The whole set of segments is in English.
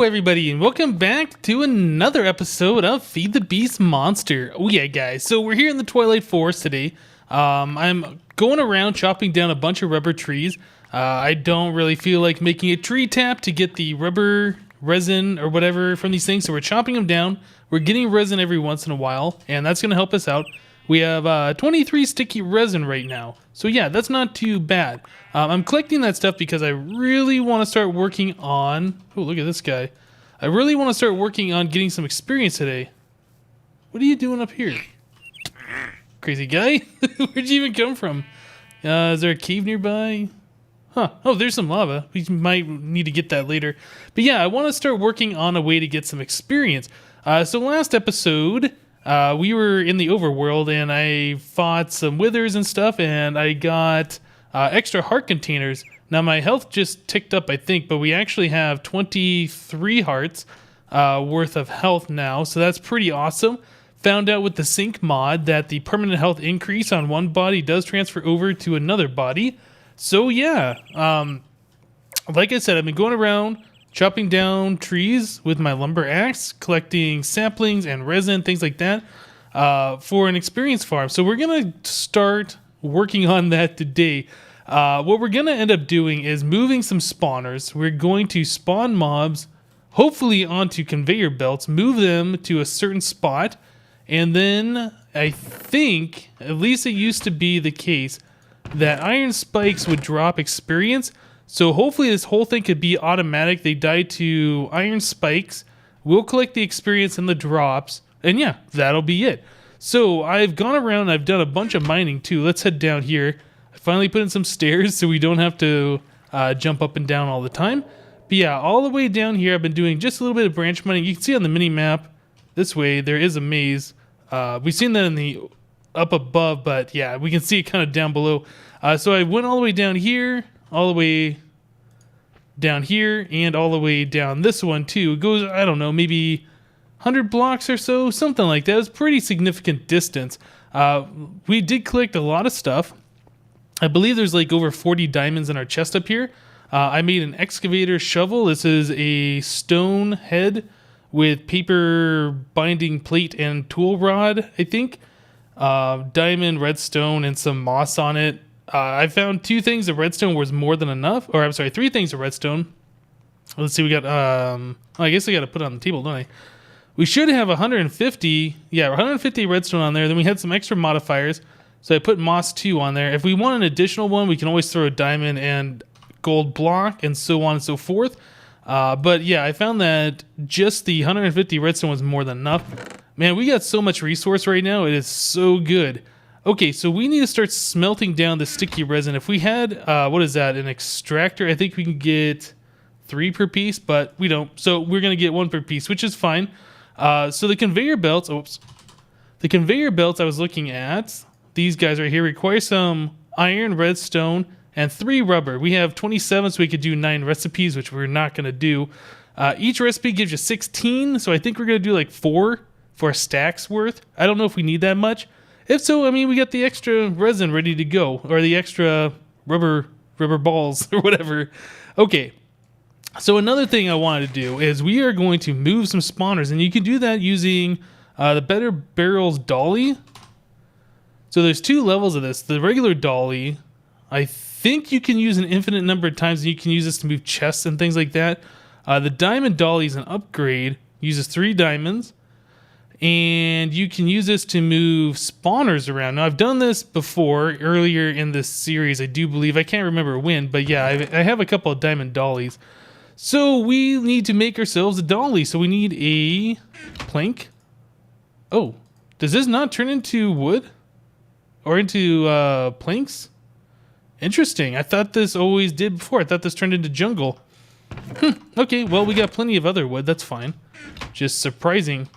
everybody, and welcome back to another episode of Feed the Beast Monster. Oh yeah, guys, so we're here in the Twilight Forest today. I'm going around chopping down a bunch of rubber trees. I don't really feel like making a tree tap to get the rubber resin or whatever from these things, so we're chopping them down. We're getting resin every once in a while, and that's going to help us out. We have 23 sticky resin right now, so yeah, that's not too bad. I'm collecting that stuff because I really want to start working on... Oh, look at this guy. I really want to start working on getting some experience today. What are you doing up here? Crazy guy? Where'd you even come from? Is there a cave nearby? Huh. Oh, there's some lava. We might need to get that later. But yeah, I want to start working on a way to get some experience. So last episode... we were in the overworld and I fought some withers and stuff, and I got extra heart containers. Now my health just ticked up, I think, but we actually have 23 hearts worth of health now, so that's pretty awesome. Found out with the sync mod that the permanent health increase on one body does transfer over to another body. So yeah, like I said, I've been going around chopping down trees with my lumber axe, collecting saplings and resin, things like that, for an experience farm. So we're going to start working on that today. What we're going to end up doing is moving some spawners. We're going to spawn mobs, hopefully onto conveyor belts, move them to a certain spot, and then I think, at least it used to be the case, that iron spikes would drop experience. So hopefully this whole thing could be automatic. They die to iron spikes. We'll collect the experience and the drops. And yeah, that'll be it. So I've gone around. I've done a bunch of mining too. Let's head down here. I finally put in some stairs so we don't have to jump up and down all the time. But yeah, all the way down here I've been doing just a little bit of branch mining. You can see on the mini map this way there is a maze. We've seen that in the up above, but yeah, we can see it kind of down below. So I went all the way down here, all the way down here, and all the way down this one too. It goes, I don't know, maybe 100 blocks or so, something like that. It's pretty significant distance. We did collect a lot of stuff. I believe there's like over 40 diamonds in our chest up here. I made an excavator shovel. This is a stone head with paper binding plate and tool rod, I think. Diamond, redstone, and some moss on it. I found 2 things of redstone was more than enough. Or I'm sorry, 3 things of redstone. Let's see, we got, I guess I got to put it on the table, don't I? We should have 150, yeah, 150 redstone on there. Then we had some extra modifiers. So I put moss 2 on there. If we want an additional one, we can always throw a diamond and gold block and so on and so forth. But yeah, I found that just the 150 redstone was more than enough. Man, we got so much resource right now. It is so good. Okay, so we need to start smelting down the sticky resin. If we had, what is that, an extractor, I think we can get 3 per piece, but we don't. So we're going to get 1 per piece, which is fine. So the conveyor belts, the conveyor belts I was looking at, these guys right here, require some iron, redstone, and 3 rubber. We have 27, so we could do 9 recipes, which we're not going to do. Each recipe gives you 16, so I think we're going to do like 4 for a stack's worth. I don't know if we need that much. If so, I mean, we got the extra resin ready to go, or the extra rubber balls or whatever. Okay, so another thing I wanted to do is we are going to move some spawners, and you can do that using the Better Barrels dolly. So there's 2 levels of this. The regular dolly, I think you can use an infinite number of times, and you can use this to move chests and things like that. The diamond dolly is an upgrade, uses 3 diamonds. And you can use this to move spawners around. Now, I've done this before, earlier in this series, I do believe. I can't remember when, but yeah, I have a couple of diamond dollies. So we need to make ourselves a dolly. So we need a plank. Oh, does this not turn into wood? Or into planks? Interesting. I thought this always did before. I thought this turned into jungle. Okay, well, we got plenty of other wood. That's fine. Just surprising.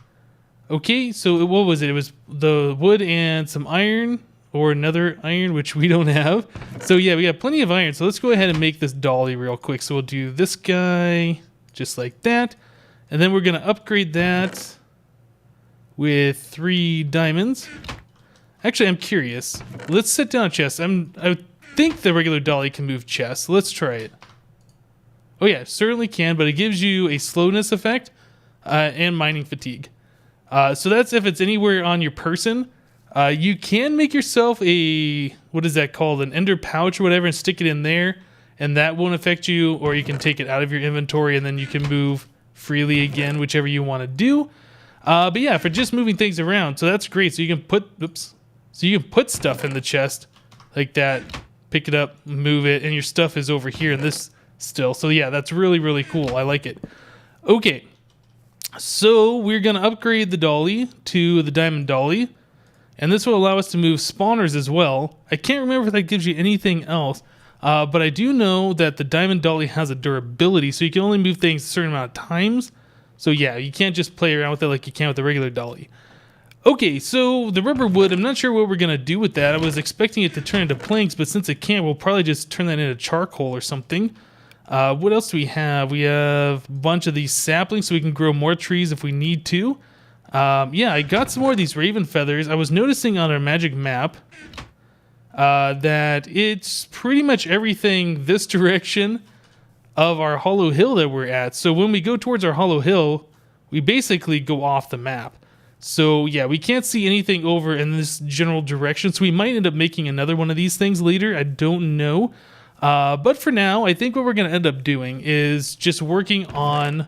Okay, so what was it? It was the wood and some iron, or another iron, which we don't have. So yeah, we got plenty of iron. So let's go ahead and make this dolly real quick. So we'll do this guy just like that. And then we're going to upgrade that with 3 diamonds. Actually, I'm curious. Let's set down a chest. I think the regular dolly can move chests. Let's try it. Oh yeah, certainly can, but it gives you a slowness effect and mining fatigue. So that's if it's anywhere on your person. You can make yourself a, what is that called, an ender pouch or whatever, and stick it in there, and that won't affect you, or you can take it out of your inventory and then you can move freely again, whichever you want to do. But yeah, for just moving things around, so that's great. So you can put, so you can put stuff in the chest like that, pick it up, move it, and your stuff is over here in this still. So yeah, that's really, really cool. I like it. Okay, so we're going to upgrade the dolly to the diamond dolly, and this will allow us to move spawners as well. I can't remember if that gives you anything else, but I do know that the diamond dolly has a durability, so you can only move things a certain amount of times. So yeah, you can't just play around with it like you can with the regular dolly. Okay, so the rubber wood, I'm not sure what we're going to do with that. I was expecting it to turn into planks, but since it can't, we'll probably just turn that into charcoal or something. What else do we have? We have a bunch of these saplings so we can grow more trees if we need to. Yeah, I got some more of these raven feathers. I was noticing on our magic map that it's pretty much everything this direction of our hollow hill that we're at. So when we go towards our hollow hill, we basically go off the map. So yeah, we can't see anything over in this general direction. So we might end up making another one of these things later. I don't know. But for now, I think what we're going to end up doing is just working on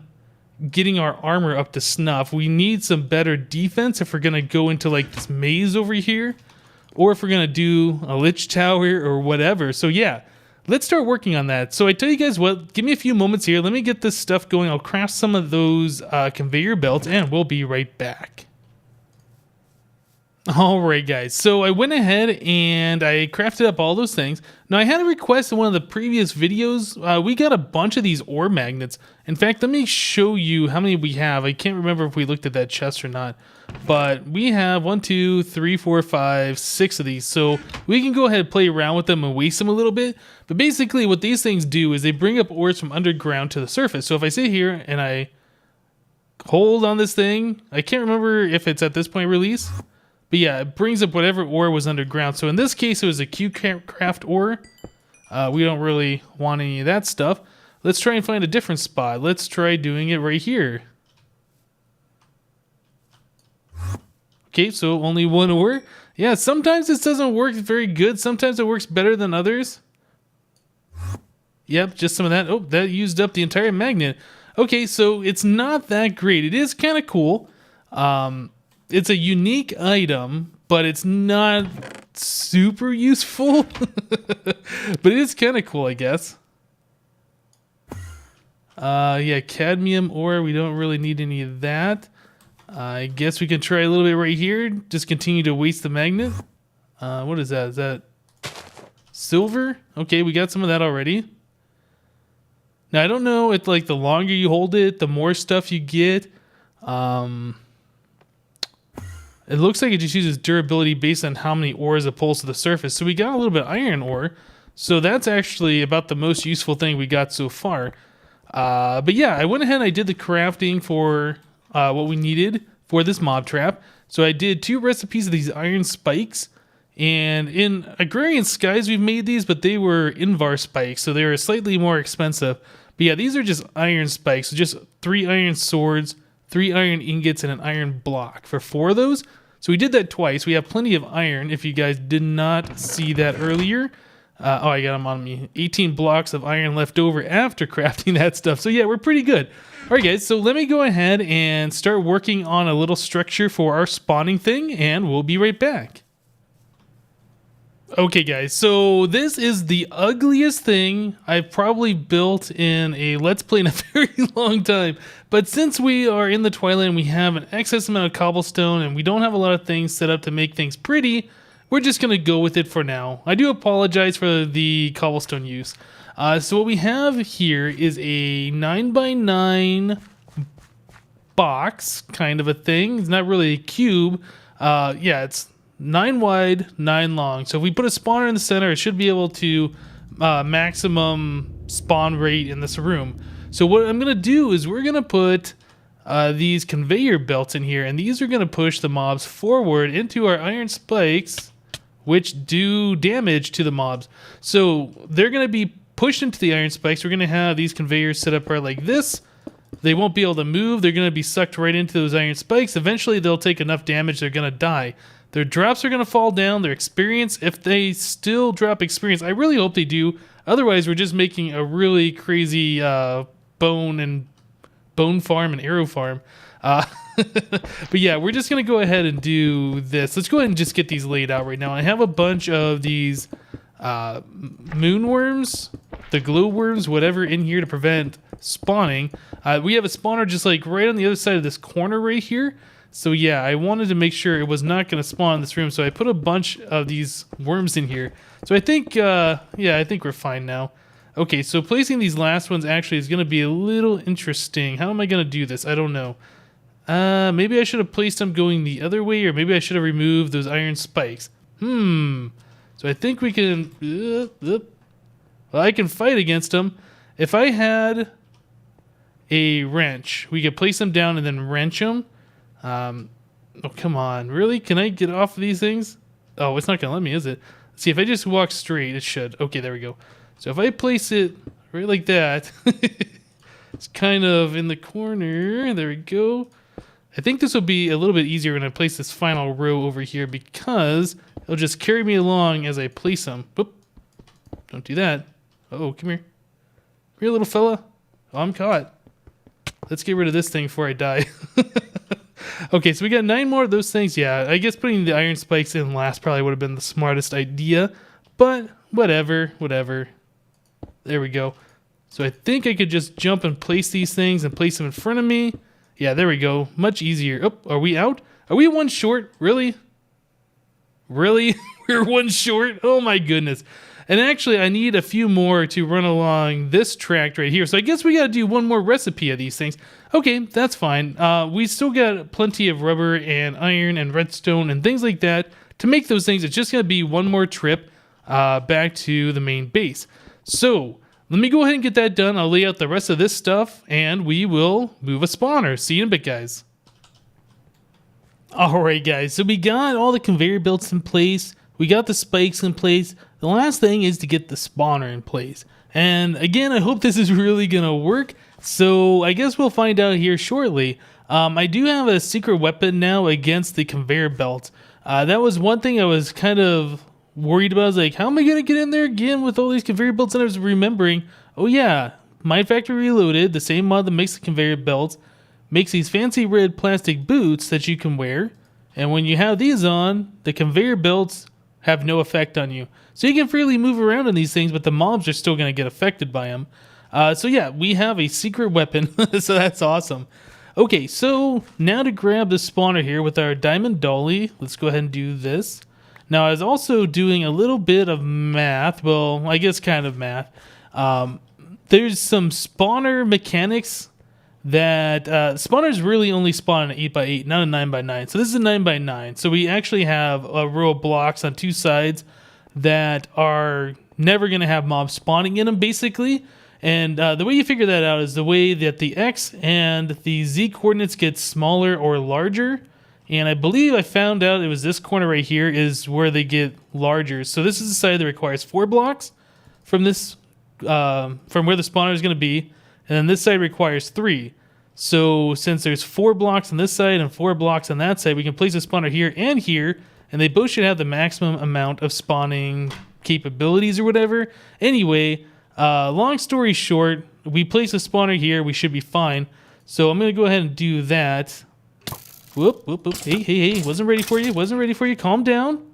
getting our armor up to snuff. We need some better defense if we're going to go into like this maze over here, or if we're going to do a lich tower or whatever. So yeah, let's start working on that. So I tell you guys what, give me a few moments here. Let me get this stuff going. I'll craft some of those conveyor belts and we'll be right back. Alright guys, so I went ahead and I crafted up all those things. Now I had a request in one of the previous videos. We got a bunch of these ore magnets. In fact, let me show you how many we have. I can't remember if we looked at that chest or not. But we have 1, 2, 3, 4, 5, 6 of these. So we can go ahead and play around with them and waste them a little bit. But basically what these things do is they bring up ores from underground to the surface. So if I sit here and I hold on this thing, I can't remember if it's at this point release. But yeah, it brings up whatever ore was underground. So in this case, it was a Q-craft ore. We don't really want any of that stuff. Let's try and find a different spot. Let's try doing it right here. Okay, so only one ore. Yeah, sometimes this doesn't work very good. Sometimes it works better than others. Yep, just some of that. Oh, that used up the entire magnet. Okay, so it's not that great. It is kind of cool. It's a unique item, but it's not super useful. But it is kind of cool, I guess. Yeah, cadmium ore. We don't really need any of that. I guess we can try a little bit right here. Just continue to waste the magnet. What is that? Is that silver? Okay, we got some of that already. Now, I don't know if like the longer you hold it, the more stuff you get. It looks like it just uses durability based on how many ores it pulls to the surface. So we got a little bit of iron ore. So that's actually about the most useful thing we got so far. But yeah, I went ahead and I did the crafting for what we needed for this mob trap. So I did 2 recipes of these iron spikes. And in Agrarian Skies we've made these, but they were Invar spikes. So they were slightly more expensive. But yeah, these are just iron spikes. So just 3 iron swords, 3 iron ingots, and an iron block for 4 of those. So we did that twice. We have plenty of iron if you guys did not see that earlier. Oh, I got them on me. 18 blocks of iron left over after crafting that stuff. So yeah, we're pretty good. All right, guys, so let me go ahead and start working on a little structure for our spawning thing, and we'll be right back. Okay guys, so this is the ugliest thing I've probably built in a Let's Play in a very long time. But since we are in the Twilight and we have an excess amount of cobblestone and we don't have a lot of things set up to make things pretty, we're just going to go with it for now. I do apologize for the cobblestone use. So what we have here is a 9x9 box kind of a thing. It's not really a cube. Yeah, it's 9 wide, 9 long. So if we put a spawner in the center, it should be able to maximum spawn rate in this room. So what I'm going to do is we're going to put these conveyor belts in here, and these are going to push the mobs forward into our iron spikes, which do damage to the mobs. So they're going to be pushed into the iron spikes. We're going to have these conveyors set up right like this. They won't be able to move. They're going to be sucked right into those iron spikes. Eventually, they'll take enough damage. They're going to die. Their drops are going to fall down. Their experience, if they still drop experience, I really hope they do. Otherwise, we're just making a really crazy bone farm and arrow farm. But yeah, we're just going to go ahead and do this. Let's go ahead and just get these laid out right now. I have a bunch of these moonworms, the glowworms, whatever, in here to prevent spawning. We have a spawner just like right on the other side of this corner right here. So yeah, I wanted to make sure it was not going to spawn in this room. So I put a bunch of these worms in here. So I think, yeah, I think we're fine now. Okay, so placing these last ones actually is going to be a little interesting. How am I going to do this? I don't know. Maybe I should have placed them going the other way, or maybe I should have removed those iron spikes. So I think we can... well, I can fight against them. If I had a wrench, we could place them down and then wrench them. Oh, come on. Really? Can I get off of these things? Oh, it's not going to let me, is it? Let's see, if I just walk straight, it should. Okay, there we go. So if I place it right like that, it's kind of in the corner. There we go. I think this will be a little bit easier when I place this final row over here because it'll just carry me along as I place them. Whoop. Don't do that. Oh, come here. Come here, little fella. Oh, I'm caught. Let's get rid of this thing before I die. Okay, so we got 9 more of those things. Yeah, I guess putting the iron spikes in last probably would have been the smartest idea. But whatever. There we go. So I think I could just jump and place these things and place them in front of me. Yeah, there we go. Much easier. Oh, are we out? Are we one short? Really? Really? We're one short? Oh my goodness. And actually, I need a few more to run along this tract right here. So I guess we got to do one more recipe of these things. Okay, that's fine. We still got plenty of rubber and iron and redstone and things like that to make those things. It's just going to be one more trip back to the main base. So let me go ahead and get that done. I'll lay out the rest of this stuff and we will move a spawner. See you in a bit, guys. Alright, guys. So we got all the conveyor belts in place. We got the spikes in place. The last thing is to get the spawner in place. And again, I hope this is really going to work. So I guess we'll find out here shortly. I do have a secret weapon now against the conveyor belt. That was one thing I was kind of worried about. I was like, how am I going to get in there again with all these conveyor belts? And I was remembering, oh yeah, Mine Factory Reloaded, the same mod that makes the conveyor belts, makes these fancy red plastic boots that you can wear. And when you have these on, the conveyor belts have no effect on you. So you can freely move around in these things, but the mobs are still going to get affected by them. So yeah, we have a secret weapon, so that's awesome. Okay, so now to grab the spawner here with our diamond dolly, let's go ahead and do this. Now I was also doing a little bit of math, well, I guess kind of math. There's some spawner mechanics that spawners really only spawn an 8x8, not a 9x9. So this is a 9x9. So we actually have a row of blocks on two sides that are never going to have mobs spawning in them, basically. And the way you figure that out is the way that the X and the Z coordinates get smaller or larger. And I believe I found out it was this corner right here is where they get larger. So this is the side that requires 4 blocks from this, from where the spawner is going to be. And then this side requires 3. So since there's 4 blocks on this side and 4 blocks on that side, we can place a spawner here, and they both should have the maximum amount of spawning capabilities or whatever. Anyway, long story short, we place a spawner here, we should be fine. So I'm going to go ahead and do that. Whoop, whoop, whoop. Hey, wasn't ready for you, calm down.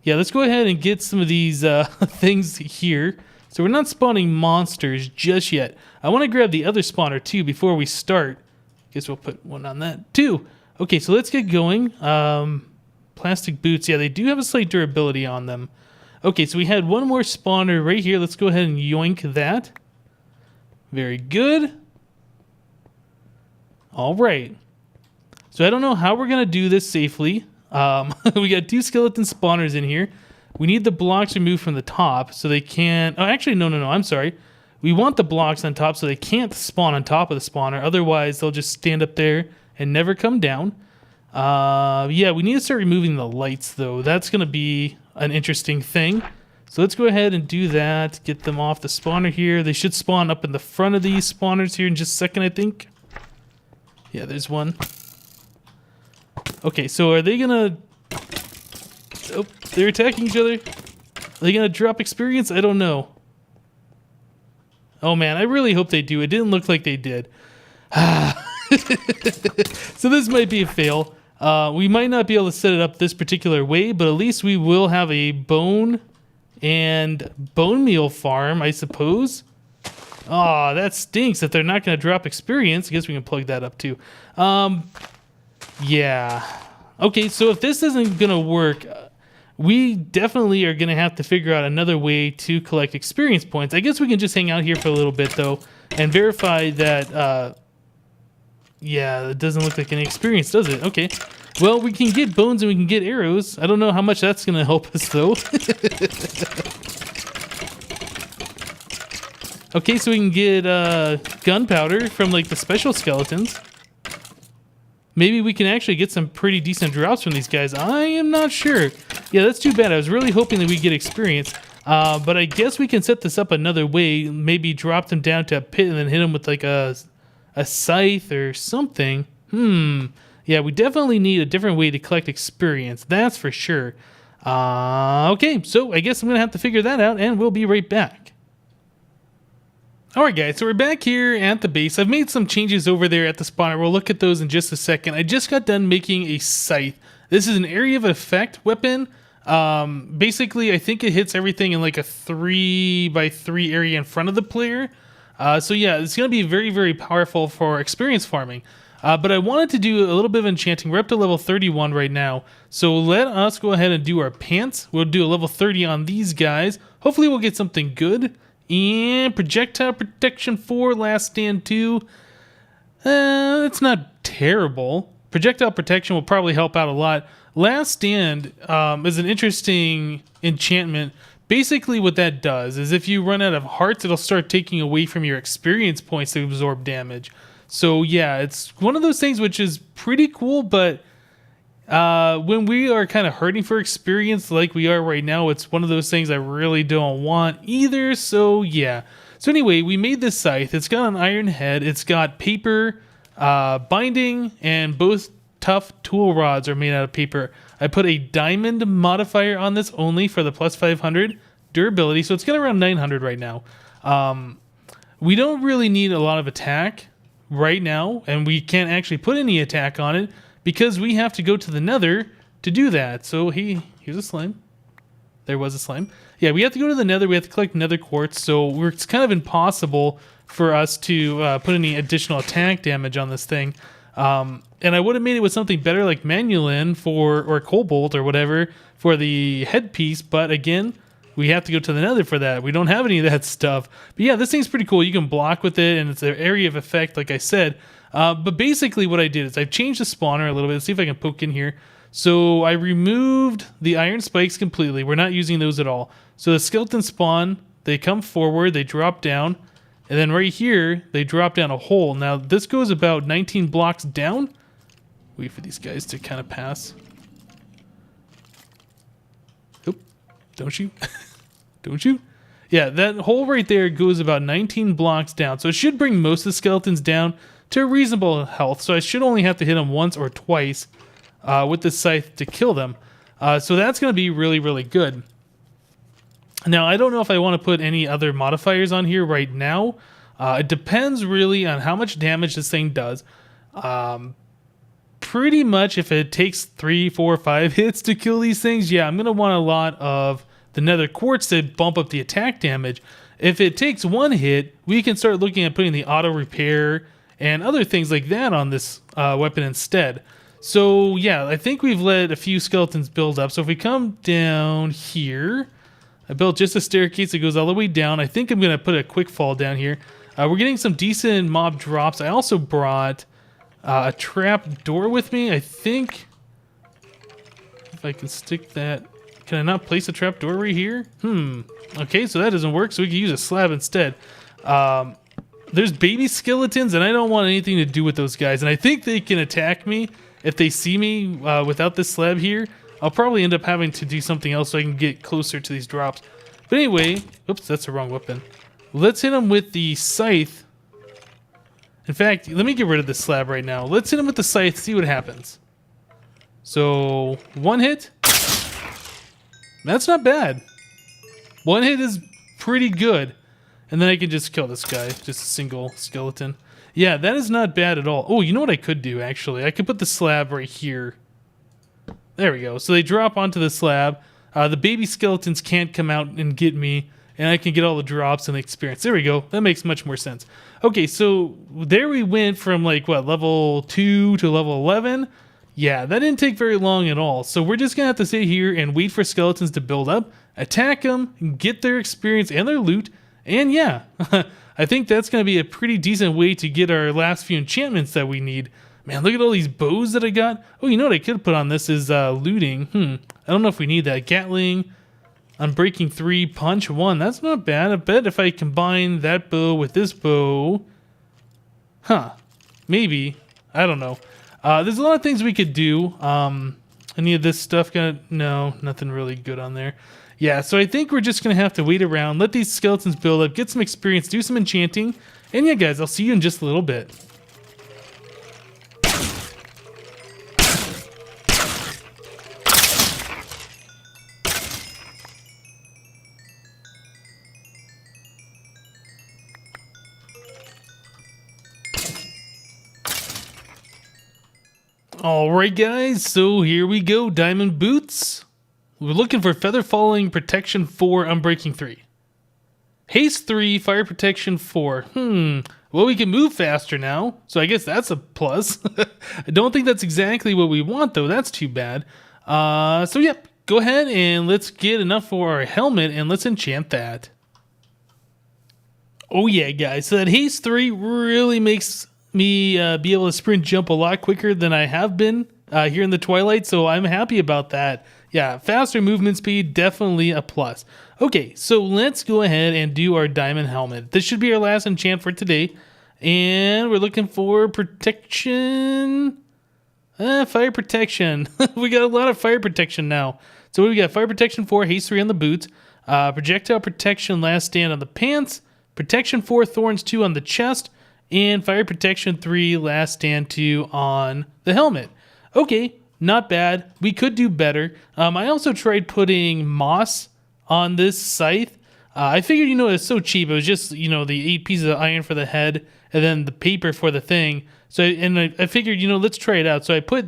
Yeah, let's go ahead and get some of these things here. So we're not spawning monsters just yet. I want to grab the other spawner too before we start. Guess we'll put one on that too. Okay, so let's get going. Plastic boots, yeah, they do have a slight durability on them. Okay, so we had one more spawner right here. Let's go ahead and yoink that. Very good. All right. So I don't know how we're going to do this safely. We got 2 skeleton spawners in here. We need the blocks removed from the top so they can't... Oh, actually, no, I'm sorry. We want the blocks on top so they can't spawn on top of the spawner. Otherwise, they'll just stand up there and never come down. Yeah, we need to start removing the lights, though. That's going to be an interesting thing. So let's go ahead and do that. Get them off the spawner here. They should spawn up in the front of these spawners here in just a second, I think. Yeah, there's one. Okay, so are they gonna... Oh, they're attacking each other. Are they gonna drop experience? I don't know. Oh man, I really hope they do. It didn't look like they did. So this might be a fail. We might not be able to set it up this particular way, but at least we will have a bone and bone meal farm, I suppose. Oh, that stinks that they're not going to drop experience. I guess we can plug that up too. Yeah. Okay, so if this isn't going to work, we definitely are going to have to figure out another way to collect experience points. I guess we can just hang out here for a little bit, though, and verify that... yeah, it doesn't look like any experience, does it? Okay. Well, we can get bones and we can get arrows. I don't know how much that's going to help us, though. Okay, so we can get gunpowder from, like, the special skeletons. Maybe we can actually get some pretty decent drops from these guys. I am not sure. Yeah, that's too bad. I was really hoping that we get experience. But I guess we can set this up another way. Maybe drop them down to a pit and then hit them with, like, a scythe or something. Yeah, we definitely need a different way to collect experience. That's for sure. Okay, so I guess I'm going to have to figure that out, and we'll be right back. Alright guys, so we're back here at the base. I've made some changes over there at the spawner. We'll look at those in just a second. I just got done making a scythe. This is an area of effect weapon. Basically, I think it hits everything in like a 3x3 area in front of the player. So yeah, it's going to be very, very powerful for experience farming. But I wanted to do a little bit of enchanting. We're up to level 31 right now. So let us go ahead and do our pants. We'll do a level 30 on these guys. Hopefully we'll get something good. And projectile protection 4, last stand 2. It's not terrible. Projectile protection will probably help out a lot. Last stand is an interesting enchantment. Basically what that does is if you run out of hearts, it'll start taking away from your experience points to absorb damage. So yeah, it's one of those things which is pretty cool, but when we are kind of hurting for experience like we are right now, it's one of those things I really don't want either. So yeah. So anyway, we made this scythe. It's got an iron head. It's got paper binding, and both tough tool rods are made out of paper. I put a diamond modifier on this only for the plus 500 durability. So it's got around 900 right now. We don't really need a lot of attack right now, and we can't actually put any attack on it because we have to go to the nether to do that. So here's a slime. There was a slime. Yeah, we have to go to the nether. We have to collect nether quartz. So it's kind of impossible for us to put any additional attack damage on this thing. And I would have made it with something better like Manulin or Cobalt or whatever for the headpiece. But again, we have to go to the nether for that. We don't have any of that stuff. But yeah, this thing's pretty cool. You can block with it, and it's an area of effect, like I said. But basically what I did is I've changed the spawner a little bit. Let's see if I can poke in here. So I removed the iron spikes completely. We're not using those at all. So the skeleton spawn, they come forward, they drop down, and then right here, they drop down a hole. Now this goes about 19 blocks down. Wait for these guys to kind of pass. Oop, don't shoot. Don't shoot. Yeah, that hole right there goes about 19 blocks down. So it should bring most of the skeletons down to a reasonable health. So I should only have to hit them once or twice with the scythe to kill them. So that's going to be really, really good. Now, I don't know if I want to put any other modifiers on here right now. It depends really on how much damage this thing does. Pretty much if it takes 3, 4, 5 hits to kill these things, yeah, I'm going to want a lot of the nether quartz to bump up the attack damage. If it takes 1 hit, we can start looking at putting the auto repair and other things like that on this weapon instead. So yeah, I think we've let a few skeletons build up. So if we come down here, I built just a staircase that goes all the way down. I think I'm going to put a quick fall down here. We're getting some decent mob drops. I also brought a trap door with me. I think if I can stick that... Can I not place a trap door right here? Okay, so that doesn't work, so we can use a slab instead. There's baby skeletons, and I don't want anything to do with those guys. And I think they can attack me if they see me without this slab here. I'll probably end up having to do something else so I can get closer to these drops. But anyway, oops, that's the wrong weapon. Let's hit him with the scythe. In fact, let me get rid of this slab right now. Let's hit him with the scythe, see what happens. So, one hit. That's not bad. One hit is pretty good. And then I can just kill this guy. Just a single skeleton. Yeah, that is not bad at all. Oh, you know what I could do, actually? I could put the slab right here. There we go. So they drop onto the slab. The baby skeletons can't come out and get me. And I can get all the drops and the experience. There we go. That makes much more sense. Okay, so there we went from like, what, level 2 to level 11? Yeah, that didn't take very long at all. So we're just going to have to stay here and wait for skeletons to build up, attack them, get their experience and their loot. And yeah, I think that's going to be a pretty decent way to get our last few enchantments that we need. Man, look at all these bows that I got. Oh, you know what I could put on this is looting. I don't know if we need that. Gatling, Unbreaking 3, Punch 1. That's not bad. I bet if I combine that bow with this bow... Maybe. I don't know. There's a lot of things we could do. Any of this stuff gonna... No, nothing really good on there. Yeah, so I think we're just going to have to wait around, let these skeletons build up, get some experience, do some enchanting. And yeah, guys, I'll see you in just a little bit. Alright guys, so here we go, Diamond Boots. We're looking for Feather Falling, Protection 4, Unbreaking 3. Haste 3, Fire Protection 4. Well, we can move faster now, so I guess that's a plus. I don't think that's exactly what we want though, that's too bad. So yep, go ahead and let's get enough for our helmet and let's enchant that. Oh yeah guys, so that Haste 3 really makes me be able to sprint jump a lot quicker than I have been here in the Twilight, so I'm happy about that. Yeah, faster movement speed, definitely a plus. Okay, so let's go ahead and do our diamond helmet. This should be our last enchant for today, and we're looking for protection. Fire protection. We got a lot of fire protection now. So what do we got? Fire protection 4, haste 3 on the boots, projectile protection, last stand on the pants, protection 4, thorns 2 on the chest, and fire protection 3, last stand 2 on the helmet. Okay, not bad. We could do better. I also tried putting moss on this scythe. I figured, you know, it's so cheap. It was just, you know, the 8 pieces of iron for the head and then the paper for the thing. So, I figured, you know, let's try it out. So I put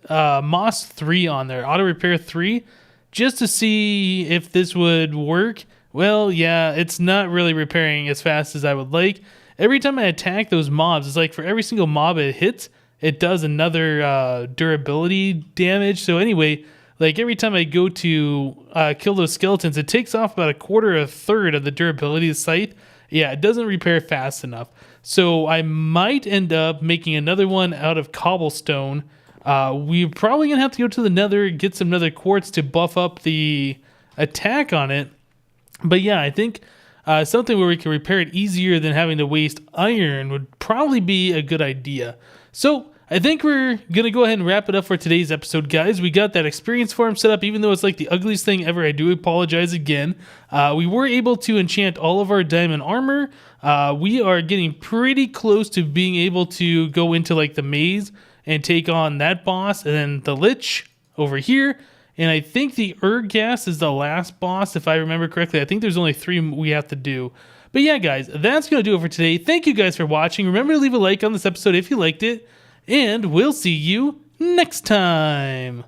moss 3 on there, auto repair 3, just to see if this would work. Well, yeah, it's not really repairing as fast as I would like. Every time I attack those mobs, it's like for every single mob it hits, it does another durability damage. So anyway, like every time I go to kill those skeletons, it takes off about a quarter or a third of the durability of the scythe. Yeah, it doesn't repair fast enough. So I might end up making another one out of cobblestone. We're probably going to have to go to the nether, get some nether quartz to buff up the attack on it. But yeah, I think something where we can repair it easier than having to waste iron would probably be a good idea. So I think we're going to go ahead and wrap it up for today's episode, guys. We got that experience farm set up, even though it's like the ugliest thing ever. I do apologize again. We were able to enchant all of our diamond armor. We are getting pretty close to being able to go into like the maze and take on that boss, and then the lich over here. And I think the Urgas is the last boss, if I remember correctly. I think there's only 3 we have to do. But yeah, guys, that's going to do it for today. Thank you guys for watching. Remember to leave a like on this episode if you liked it. And we'll see you next time.